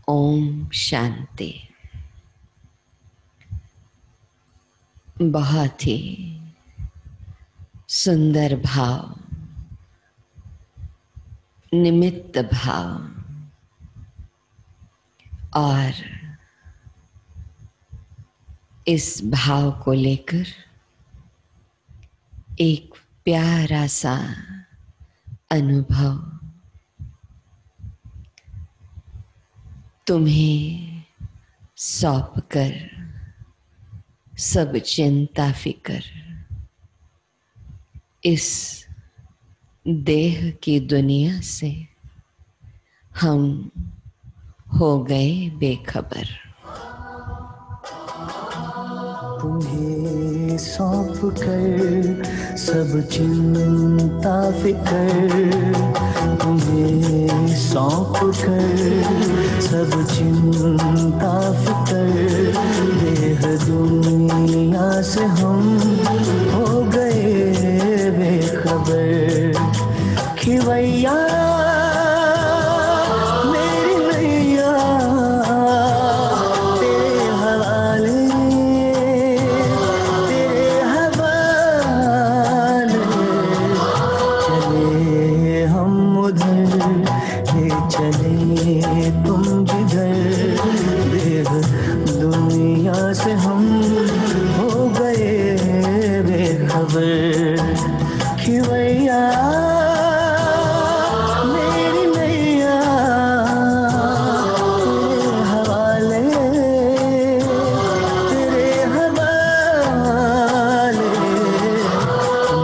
ओम शांति। बहुत ही सुंदर भाव, निमित्त भाव और इस भाव को लेकर एक प्यारा सा अनुभव तुम्हें सौंप कर सब चिंता फिकर इस देह की दुनिया से हम हो गए बेखबर। तुम्हें सौंप कर सब चिंता फिकर, तुम्हें सौंप कर सब चिंता फिकर, देह दुनिया से हम हो गए बेखबर। खिवैया से हम हो गए बेखबर। खिवैया मेरी नैया तेरे हवाले, तेरे हवाले,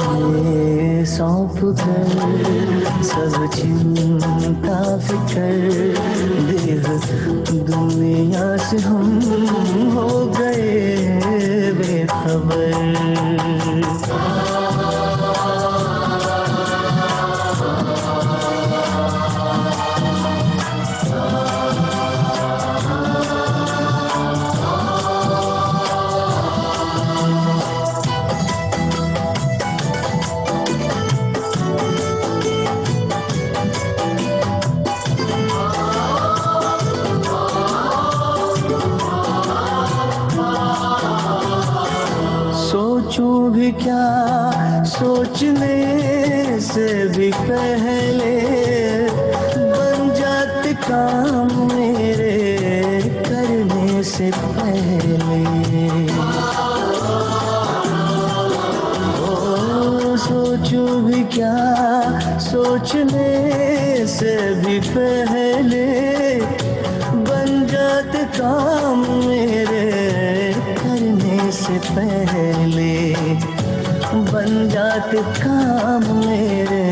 तुम्हें सौंप कर सब चिंता फिकर, देह दुनिया से हम हो गए बेखबर। सोचूं भी क्या सोचने से भी पहले, बन जाते काम मेरे करने से पहले। ओ सोचूं भी क्या सोचने से भी पहले, बन जाते काम मेरे करने से पहले, बन जाते काम मेरे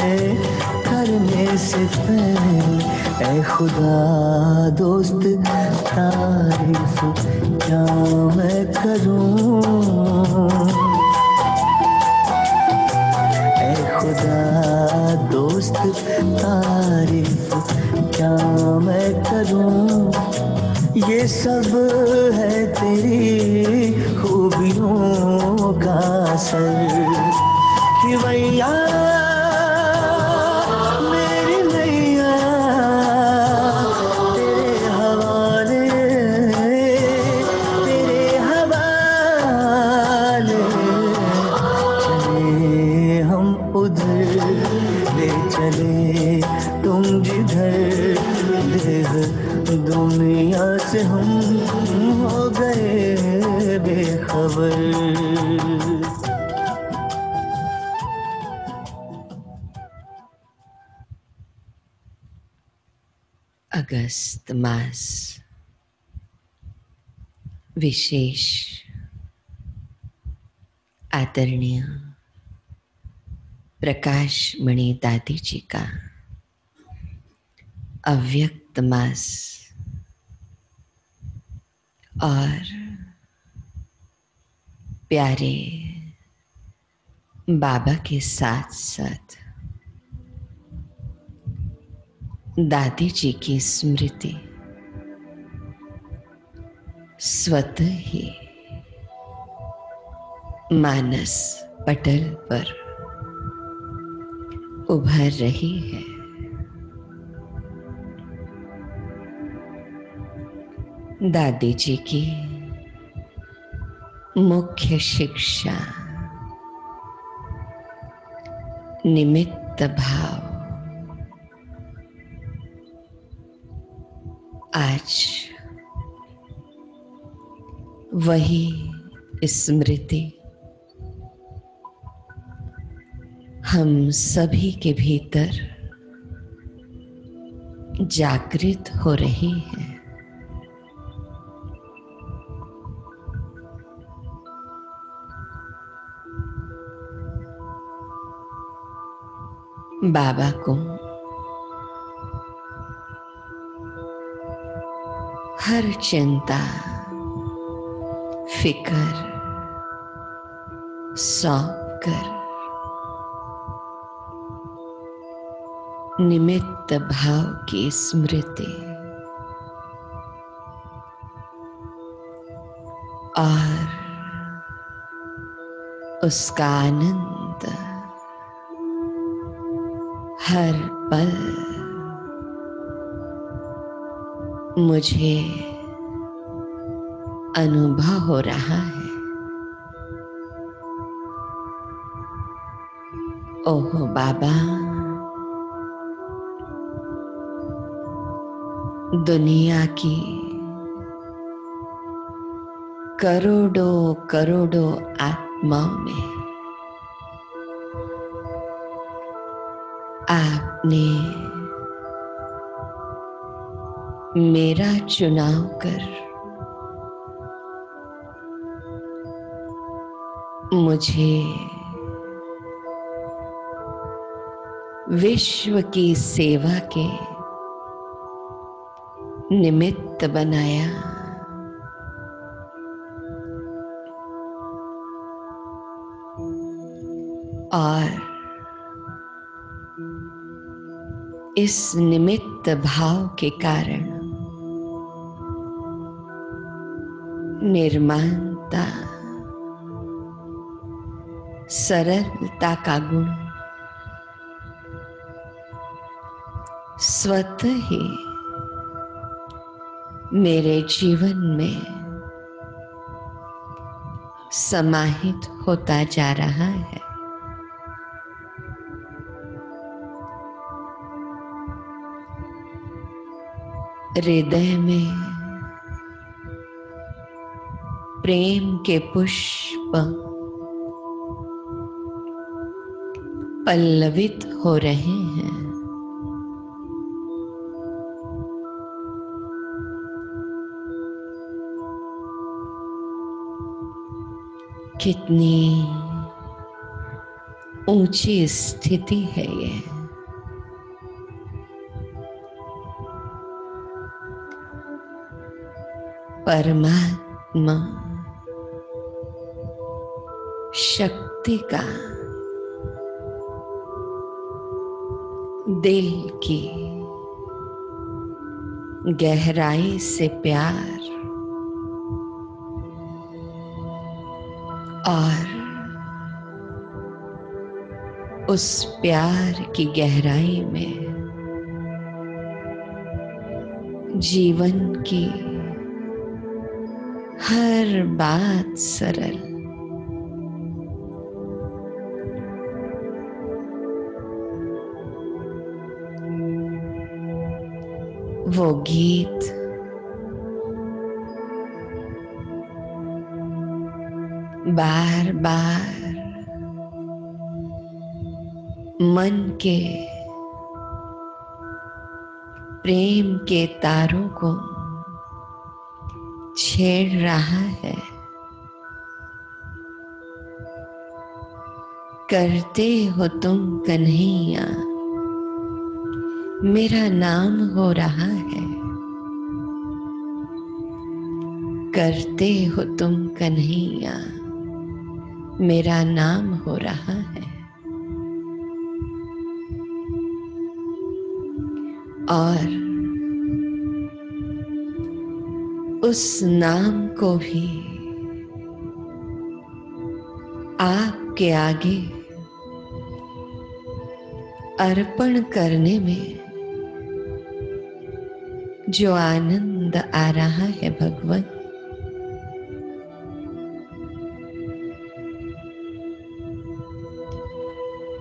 करने से पहले। ऐ खुदा दोस्त तारीफ क्या मैं करूं, ऐ खुदा दोस्त तारीफ क्या मैं करूं। ये सब है तेरी खूबियों का असर। खिवैया मेरी नैया तेरे हवाले, तेरे हवाले, चले हम उधर ले चले तुम जिधर, देह दुनिया से हम हो गए बेखबर। अगस्त मास विशेष आदरणीय प्रकाश मणि दादी जी का अव्यक्त मास और प्यारे बाबा के साथ साथ दादी जी की स्मृति स्वतः ही मानस पटल पर उभर रही है। दादी जी की मुख्य शिक्षा निमित्त भाव। आज वही स्मृति हम सभी के भीतर जागृत हो रही है। बाबा को हर चिंता फिक्र सौंप कर निमित्त भाव की स्मृति और उसका आनंद हर पल मुझे अनुभव हो रहा है। ओहो बाबा, दुनिया की करोड़ों करोड़ों आत्माओं में आपने मेरा चुनाव कर मुझे विश्व की सेवा के निमित्त बनाया। और इस निमित्त भाव के कारण निर्माणता सरलता का गुण स्वतः ही मेरे जीवन में समाहित होता जा रहा है। हृदय में प्रेम के पुष्प पल्लवित हो रहे हैं। कितनी ऊंची स्थिति है ये। परमात्मा शक्ति का दिल की गहराई से प्यार और उस प्यार की गहराई में जीवन की हर बात सरल, वो गीत बार बार मन के प्रेम के तारों को छेड़ रहा है। करते हो तुम कन्हैया, मेरा नाम हो रहा है। करते हो तुम कन्हैया, मेरा नाम हो रहा है। और उस नाम को भी आपके आगे अर्पण करने में जो आनंद आ रहा है भगवान,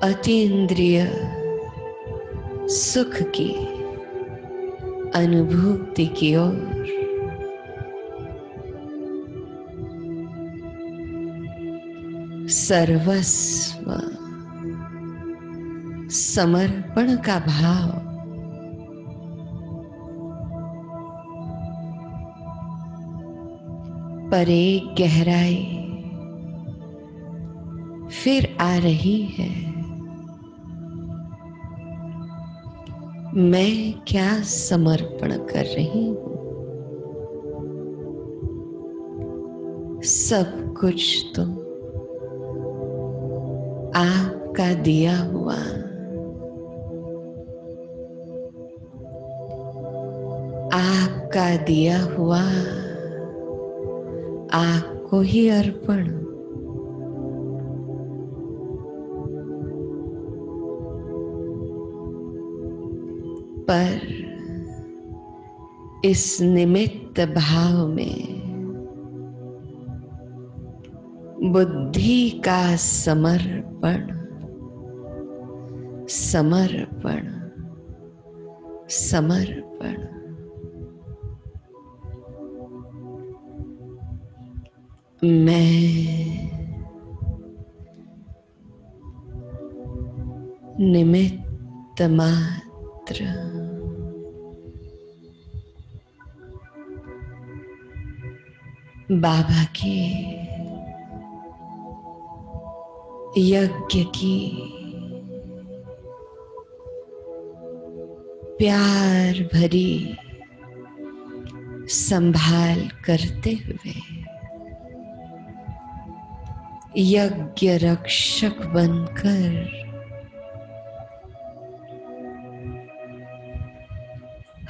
अतीन्द्रिय सुख की अनुभूति की ओर सर्वस्व समर्पण का भाव पर एक गहराई फिर आ रही है। मैं क्या समर्पण कर रही हूं? सब कुछ तो आपका दिया हुआ, आपका दिया हुआ आपको ही अर्पण। पर इस निमित्त भाव में बुद्धि का समर्पण, समर्पण, समर्पण। मैं निमित्त मात्र, बाबा के यज्ञ की प्यार भरी संभाल करते हुए यज्ञ रक्षक बनकर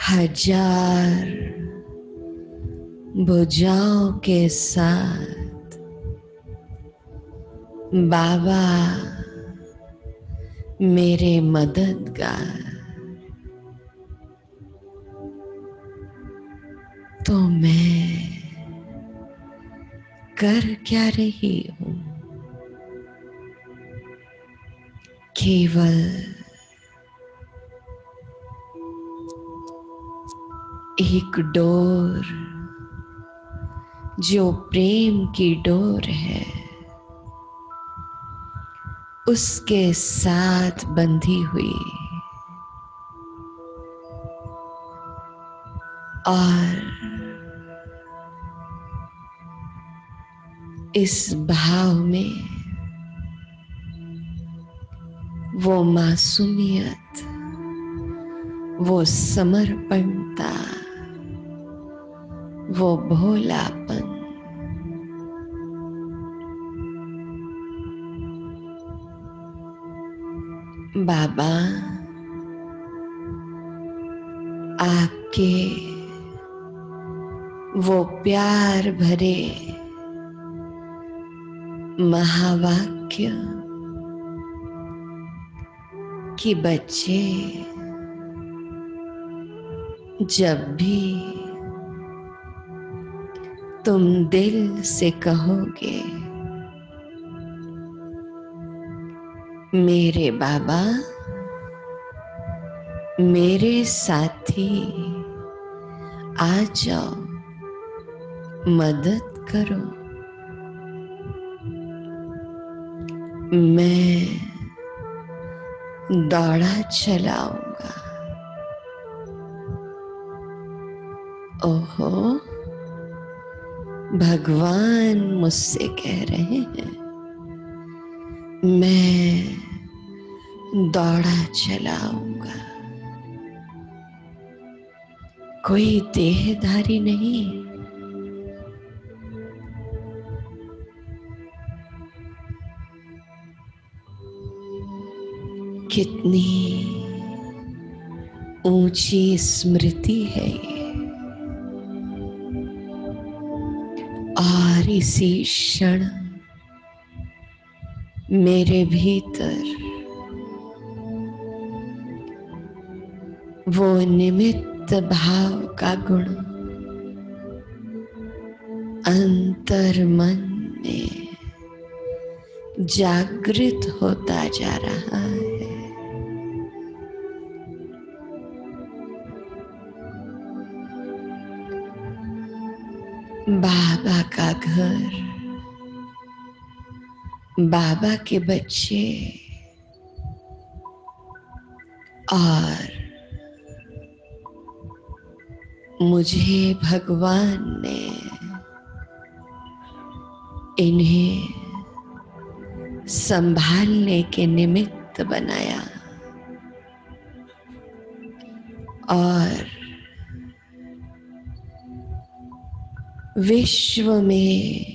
हजार भुजाओं के साथ बाबा मेरे मददगार, तो मैं कर क्या रही हूं? केवल एक डोर, जो प्रेम की डोर है, उसके साथ बंधी हुई और इस भाव में वो मासूमियत, वो समर्पणता, वो भोलापन बाबा आपके वो प्यार भरे महावाक्य कि बच्चे जब भी तुम दिल से कहोगे मेरे बाबा, मेरे साथी आ जाओ, मदद करो, मैं दौड़ा चलाऊंगा। ओहो, भगवान मुझसे कह रहे हैं मैं दौड़ा चलाऊंगा। कोई देहधारी नहीं, कितनी ऊंची स्मृति है ये। और इसी क्षण मेरे भीतर वो निमित्त निमित्त भाव का गुण अंतर मन में जागृत होता जा रहा है। बाबा का घर, बाबा के बच्चे और मुझे भगवान ने इन्हें संभालने के निमित्त बनाया और विश्व में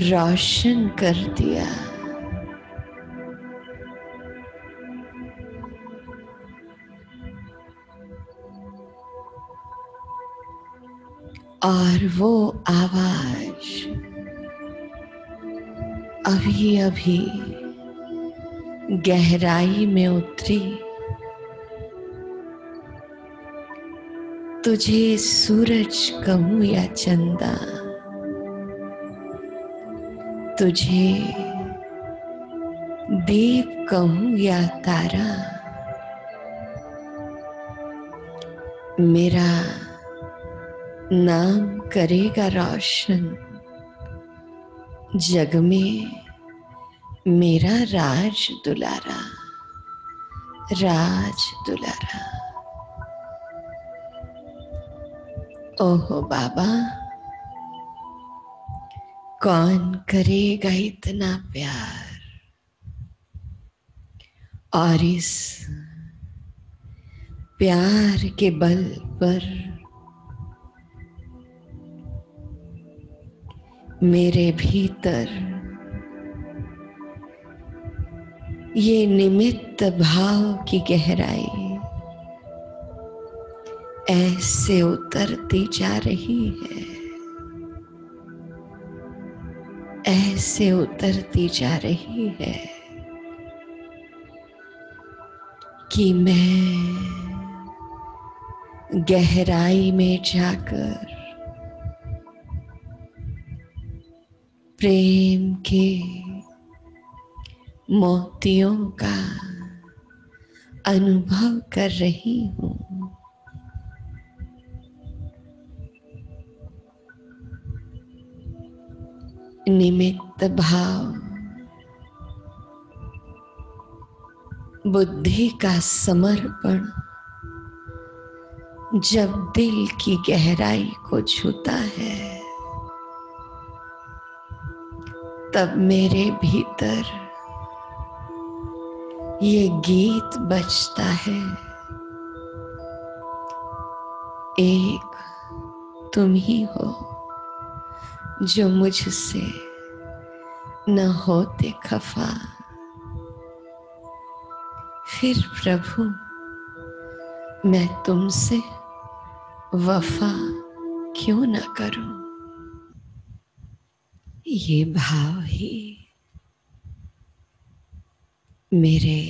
रोशन कर दिया। और वो आवाज अभी अभी गहराई में उतरी। तुझे सूरज कहूं या चंदा, तुझे दीप कहूं या तारा, मेरा नाम करेगा रोशन जग में मेरा राज दुलारा, राज दुलारा। ओहो बाबा, कौन करेगा इतना प्यार और इस प्यार के बल पर मेरे भीतर ये निमित्त भाव की गहराई ऐसे उतरती जा रही है, ऐसे उतरती जा रही है कि मैं गहराई में जाकर प्रेम के मोतियों का अनुभव कर रही हूँ। निमित्त भाव बुद्धि का समर्पण जब दिल की गहराई को छूता है, तब मेरे भीतर ये गीत बजता है, एक तुम ही हो जो मुझसे न होते खफा। फिर प्रभु मैं तुमसे वफा क्यों न करूं। ये भाव ही मेरे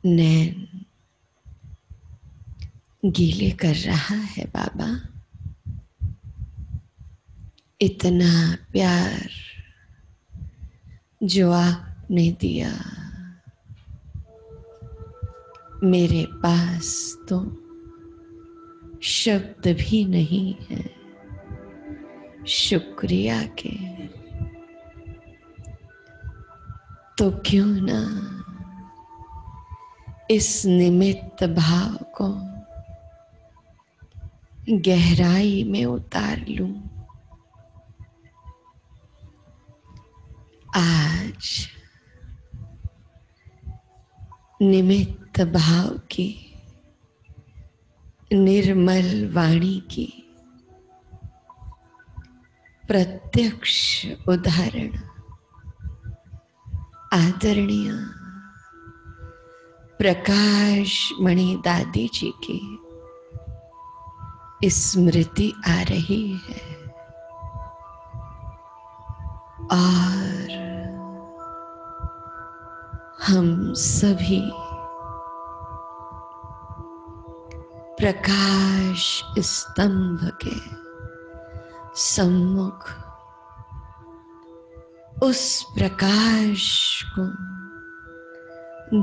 नैन गीले कर रहा है बाबा। इतना प्यार जो आपने दिया, मेरे पास तो शब्द भी नहीं है शुक्रिया के। तो क्यों ना इस निमित्त भाव को गहराई में उतार लूं। आज निमित्त भाव की निर्मल वाणी की प्रत्यक्ष उदाहरण आदरणीय प्रकाश मणि दादी जी की स्मृति आ रही है और हम सभी प्रकाश स्तंभ के सम्मुख उस प्रकाश को,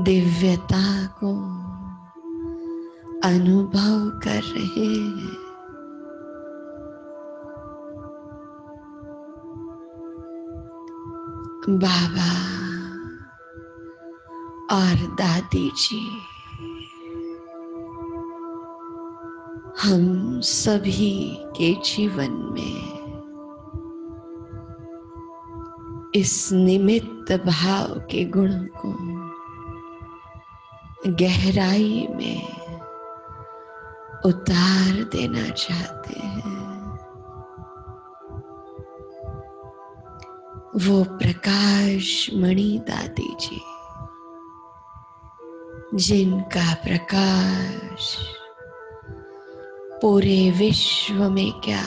दिव्यता को अनुभव कर रहे हैं। बाबा और दादी जी हम सभी के जीवन में इस निमित्त भाव के गुण को गहराई में उतार देना चाहते हैं। वो प्रकाश मणि दादी जी, जिनका प्रकाश पूरे विश्व में क्या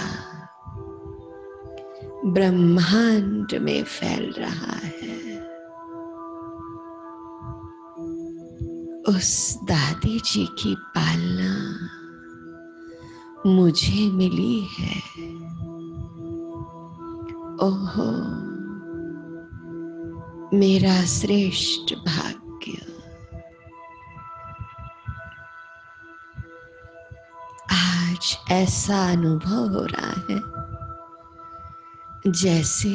ब्रह्मांड में फैल रहा है, उस दादी जी की पालना मुझे मिली है। ओहो, मेरा श्रेष्ठ भाग्य। आज ऐसा अनुभव हो रहा है जैसे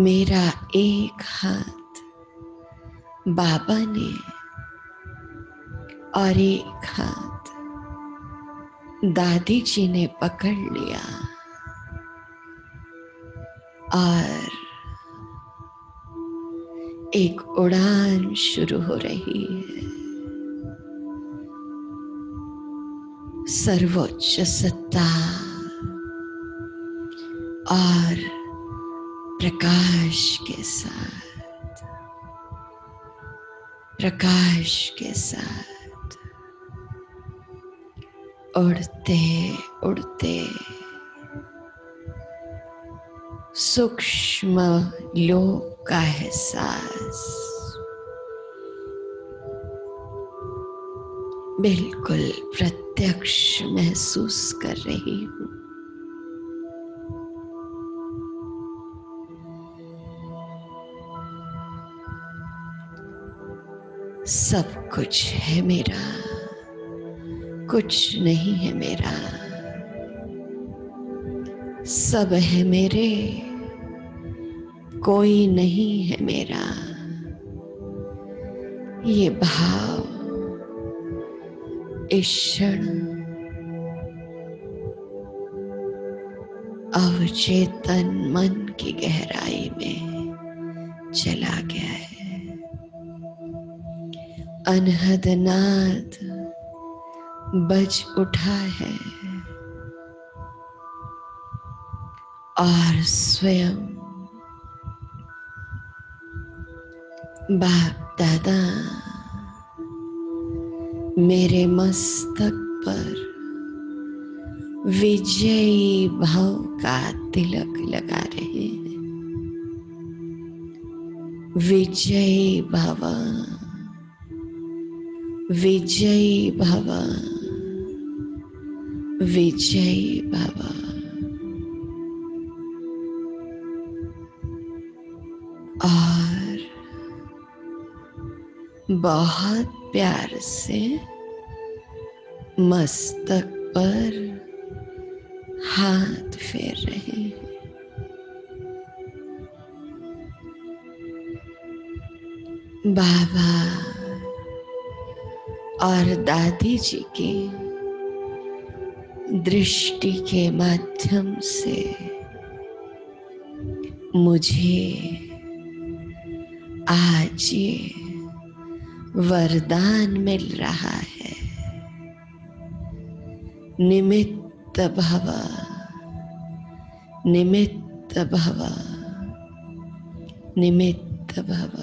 मेरा एक हाथ बाबा ने और एक हाथ दादी जी ने पकड़ लिया और एक उड़ान शुरू हो रही है। सर्वोच्च सत्ता और प्रकाश के साथ, प्रकाश के साथ उड़ते उड़ते सूक्ष्म लोक का एहसास बिल्कुल प्रत्यक्ष महसूस कर रही हूँ। सब कुछ है मेरा, कुछ नहीं है मेरा। सब है मेरे, कोई नहीं है मेरा। ये भाव इस क्षण अवचेतन मन की गहराई में चला गया है। अनहद नाद बज उठा है और स्वयं बाप दादा मेरे मस्तक पर विजयी भाव का तिलक लगा रहे हैं। विजयी भव, विजयी भव, विजयी भव। और बहुत प्यार से मस्तक पर हाथ फेर रहे हैं। बाबा और दादी जी की दृष्टि के माध्यम से मुझे आज ये वरदान मिल रहा है। निमित्त भव, निमित्त भव, निमित्त भव।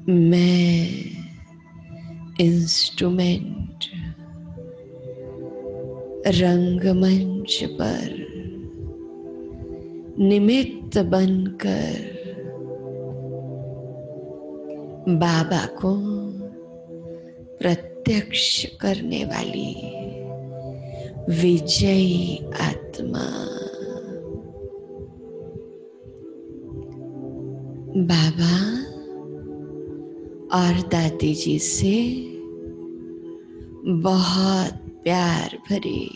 मैं इंस्ट्रूमेंट रंगमंच पर निमित्त बनकर बाबा को प्रत्यक्ष करने वाली विजयी आत्मा। बाबा और दादी जी से बहुत प्यार भरी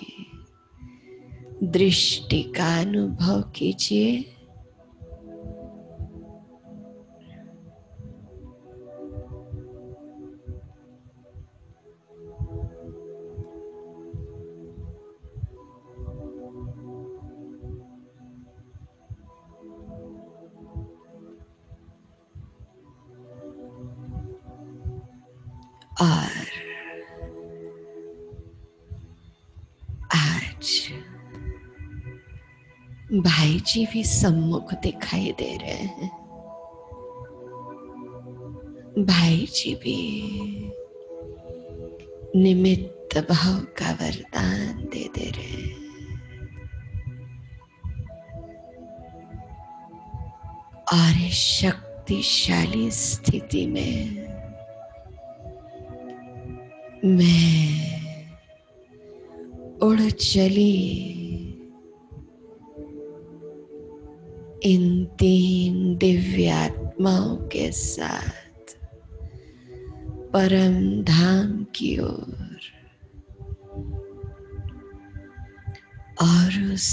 दृष्टि का अनुभव कीजिए। और आज भाई जी भी सम्मुख दिखाई दे रहे हैं। भाई जी भी निमित्त भाव का वरदान दे रहे हैं। और इस शक्तिशाली स्थिति में मैं उड़ चली इन तीन दिव्य आत्माओं के साथ परम धाम की ओर। और उस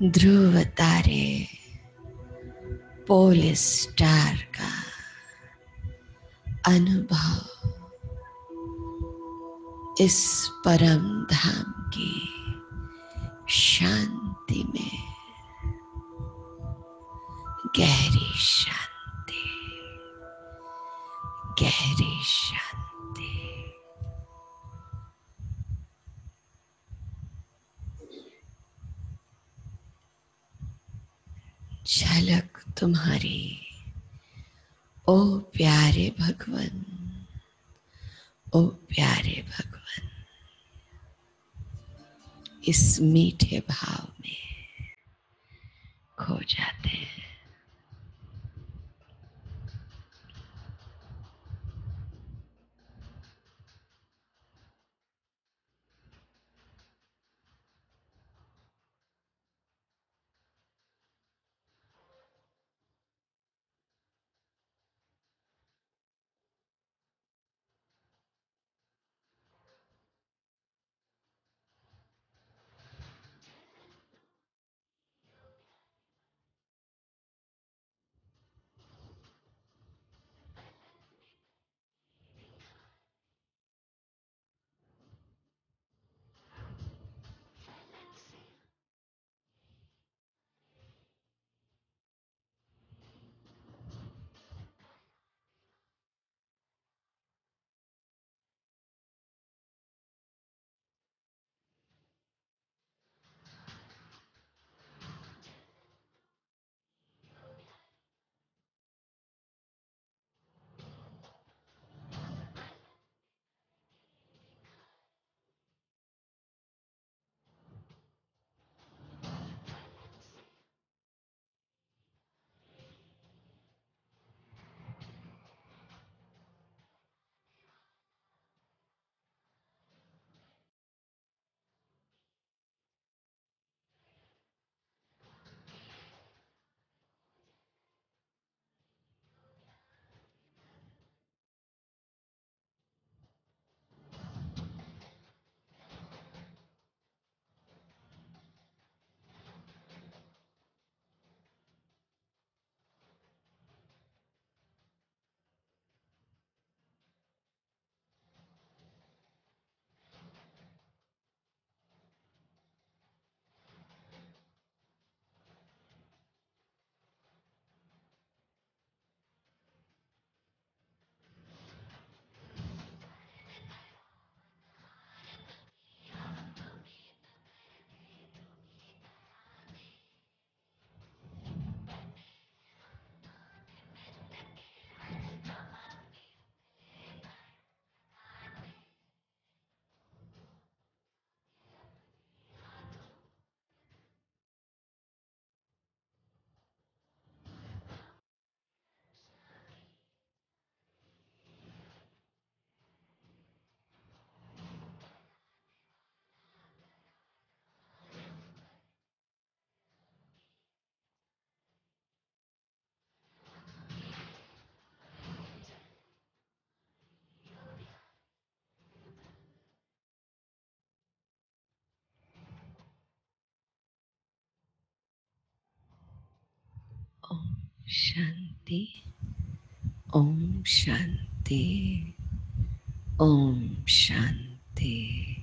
ध्रुव तारे पोल स्टार का अनुभव इस परम धाम की शांति में, गहरी शांति, गहरी शांति। झलक तुम्हारी ओ प्यारे भगवन, ओ प्यारे भगवन, इस मीठे भाव में खो जाते हैं। शांति। ओम शांति। ओम शांति।